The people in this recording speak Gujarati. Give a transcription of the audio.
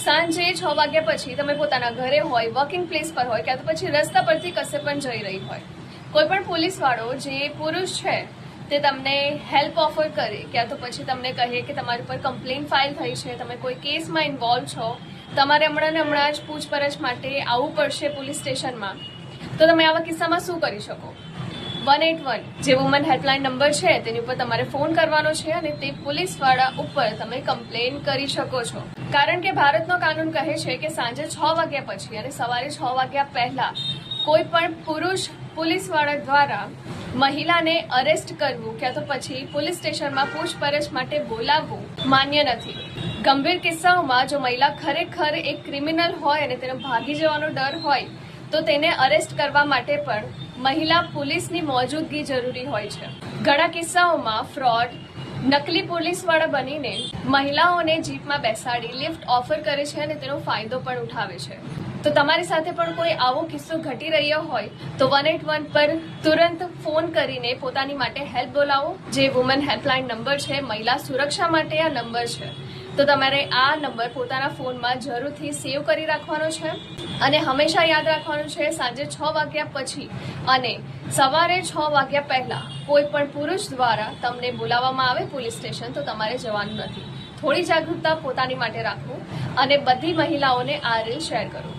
સાંજે 6 વાગ્યા પછી તમે પોતાના ઘરે હોય, વર્કિંગ પ્લેસ પર હોય, ક્યાં તો પછી રસ્તા પરથી કશે પણ જઈ રહી હોય, કોઈ પણ પોલીસવાળો જે પુરુષ છે તે તમને હેલ્પ ઓફર કરે, ક્યાં તો પછી તમને કહે કે તમારી પર કમ્પ્લેન ફાઇલ થઈ છે, તમે કોઈ કેસમાં ઇન્વોલ્વ છો, તમારે હમણાં જ પૂછપરછ માટે આવવું પડશે પોલીસ સ્ટેશનમાં, તો તમે આવા કિસ્સામાં શું કરી શકો? 181 જે વુમન હેલ્પલાઇન નંબર છે તેની ઉપર તમારે ફોન કરવાનો છે અને તે પોલીસવાળા ઉપર તમે કમ્પ્લેન કરી શકો છો. કારણ કે ભારતનો કાનૂન કહે છે કે સાંજે 6 વાગ્યા પછી અને સવારે 6 વાગ્યા પહેલા કોઈ પણ પુરુષ પોલીસવાળા દ્વારા મહિલાને અરેસ્ટ કરવું ક્યાં તો પછી પોલીસ સ્ટેશનમાં પૂછપરછ માટે બોલાવવું માન્ય નથી. ગંભીર કિસ્સાઓમાં જો મહિલા ખરેખર એક ક્રિમિનલ હોય અને તેનો ભાગી જવાનો ડર હોય તો તેને અરેસ્ટ કરવા માટે પણ મહિલા પોલીસની મોજૂદગી જરૂરી હોય છે. ઘણા કિસ્સાઓમાં ફ્રોડ, નકલી પોલીસવાળા બનીને મહિલાઓને જીપમાં બેસાડી લિફ્ટ ઓફર કરે છે અને તેનો ફાયદો પણ ઉઠાવે છે. તો તમારી સાથે પણ કોઈ આવો કિસ્સો ઘટી રહ્યો હોય તો 181 પર તુરંત ફોન કરીને પોતાની માટે હેલ્પ બોલાવો. જે વુમન હેલ્પલાઇન નંબર છે, મહિલા સુરક્ષા માટે આ નંબર છે, તો તમારે આ નંબર પોતાના ફોનમાં જરૂરથી સેવ કરી રાખવાનો છે અને હંમેશા યાદ રાખવાનું છે સાંજે 6 વાગ્યા પછી અને સવારે 6 વાગ્યા પહેલા કોઈ પણ પુરુષ દ્વારા તમને બોલાવવામાં આવે પોલીસ સ્ટેશન તો તમારે જવાનું નથી. થોડી જાગૃતતા પોતાની માટે રાખવું અને બધી મહિલાઓને આ રીલ શેર કરો.